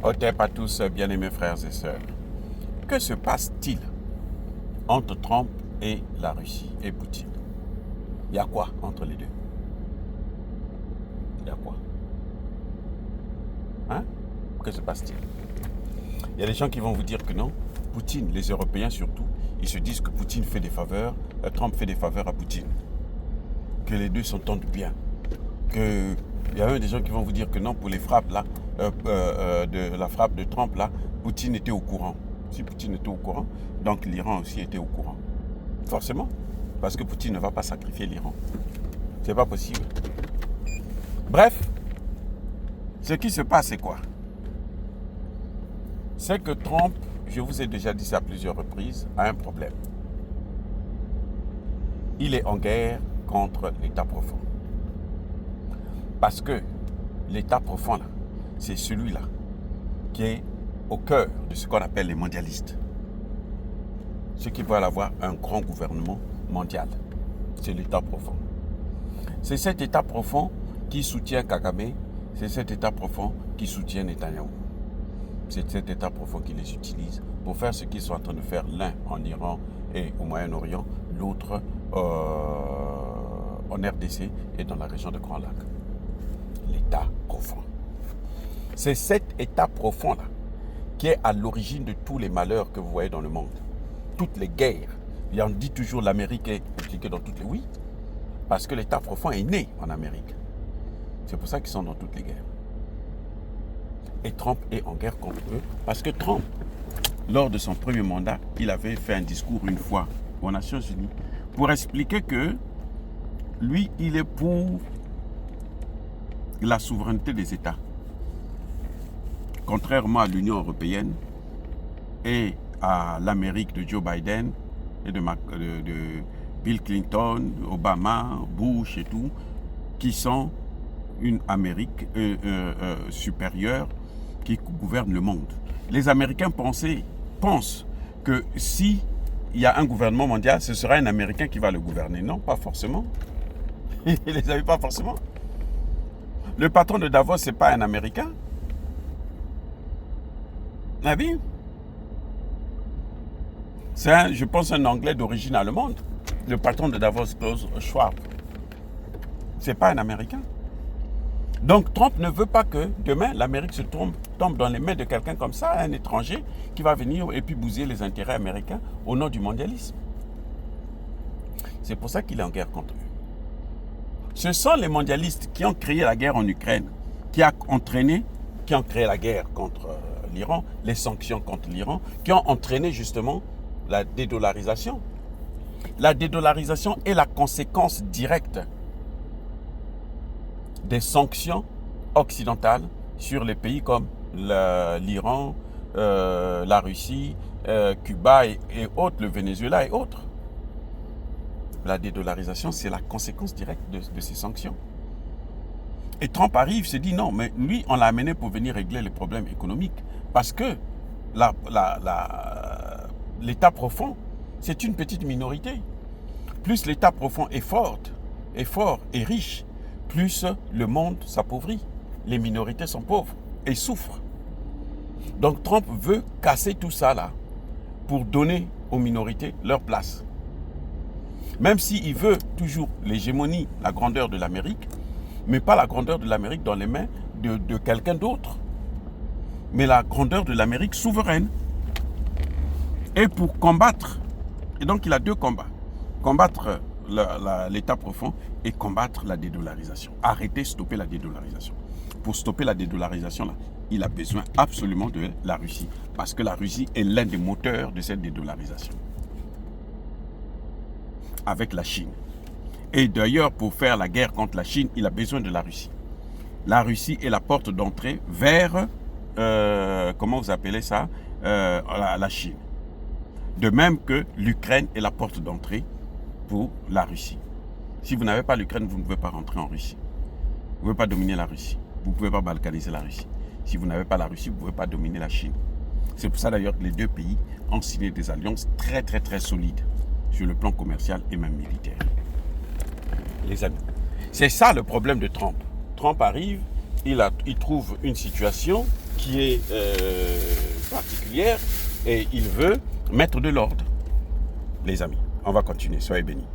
Hotep à tous, bien-aimés frères et sœurs. Que se passe-t-il entre Trump et la Russie et Poutine? Il y a quoi entre les deux? Il y a quoi? Hein? Que se passe-t-il? Il y a des gens qui vont vous dire que non. Poutine, les Européens surtout, ils se disent que Poutine fait des faveurs, Trump fait des faveurs à Poutine. Que les deux s'entendent bien. Il y a même des gens qui vont vous dire que non, pour les frappes là, de la frappe de Trump là, Poutine était au courant. Si Poutine était au courant, donc l'Iran aussi était au courant. Forcément, parce que Poutine ne va pas sacrifier l'Iran. C'est pas possible. Bref, ce qui se passe, c'est quoi? C'est que Trump, je vous ai déjà dit ça à plusieurs reprises, a un problème. Il est en guerre contre l'État profond. Parce que l'État profond, là, c'est celui-là qui est au cœur de ce qu'on appelle les mondialistes. Ceux qui veulent avoir un grand gouvernement mondial. C'est l'État profond. C'est cet État profond qui soutient Kagame. C'est cet État profond qui soutient Netanyahou. C'est cet État profond qui les utilise pour faire ce qu'ils sont en train de faire, l'un en Iran et au Moyen-Orient, l'autre en RDC et dans la région de Grand Lac. L'État profond. C'est cet État profond-là qui est à l'origine de tous les malheurs que vous voyez dans le monde. Toutes les guerres. Et on dit toujours l'Amérique est impliquée dans toutes les... Oui, parce que l'État profond est né en Amérique. C'est pour ça qu'ils sont dans toutes les guerres. Et Trump est en guerre contre eux, parce que Trump, lors de son premier mandat, il avait fait un discours une fois aux Nations Unies pour expliquer que lui, il est pour la souveraineté des États. Contrairement à l'Union européenne et à l'Amérique de Joe Biden et de Bill Clinton, Obama, Bush et tout, qui sont une Amérique supérieure qui gouverne le monde. Les Américains pensent que si il y a un gouvernement mondial, ce sera un Américain qui va le gouverner. Non, pas forcément. Ils ne les avaient pas forcément. Le patron de Davos, ce n'est pas un Américain. Ah oui. C'est, je pense, un Anglais d'origine allemande. Le patron de Davos, Klaus Schwab. Ce n'est pas un Américain. Donc Trump ne veut pas que demain l'Amérique se tombe dans les mains de quelqu'un comme ça, un étranger qui va venir et puis bousiller les intérêts américains au nom du mondialisme. C'est pour ça qu'il est en guerre contre eux. Ce sont les mondialistes qui ont créé la guerre en Ukraine, qui ont créé la guerre contre l'Iran, les sanctions contre l'Iran, qui ont entraîné justement la dédollarisation. La dédollarisation est la conséquence directe des sanctions occidentales sur les pays comme l'Iran, la Russie, Cuba et autres, le Venezuela et autres. La dédollarisation, c'est la conséquence directe de ces sanctions. Et Trump arrive, se dit non, mais lui, on l'a amené pour venir régler les problèmes économiques. Parce que l'État profond, c'est une petite minorité. Plus l'État profond est fort et riche, plus le monde s'appauvrit. Les minorités sont pauvres et souffrent. Donc Trump veut casser tout ça là pour donner aux minorités leur place. Même s'il veut toujours l'hégémonie, la grandeur de l'Amérique, mais pas la grandeur de l'Amérique dans les mains de quelqu'un d'autre, mais la grandeur de l'Amérique souveraine. Et pour combattre, et donc il a deux combats, combattre l'État profond et combattre la dédollarisation. Arrêter, stopper la dédollarisation. Pour stopper la dédollarisation, là, il a besoin absolument de la Russie, parce que la Russie est l'un des moteurs de cette dédollarisation. Avec la Chine. Et d'ailleurs, pour faire la guerre contre la Chine, il a besoin de la Russie. La Russie est la porte d'entrée vers, comment vous appelez ça, la Chine. De même que l'Ukraine est la porte d'entrée pour la Russie. Si vous n'avez pas l'Ukraine, vous ne pouvez pas rentrer en Russie. Vous ne pouvez pas dominer la Russie. Vous ne pouvez pas balkaniser la Russie. Si vous n'avez pas la Russie, vous ne pouvez pas dominer la Chine. C'est pour ça d'ailleurs que les deux pays ont signé des alliances très très très solides sur le plan commercial et même militaire. Les amis, c'est ça le problème de Trump. Trump arrive, il trouve une situation qui est particulière et il veut mettre de l'ordre. Les amis, on va continuer. Soyez bénis.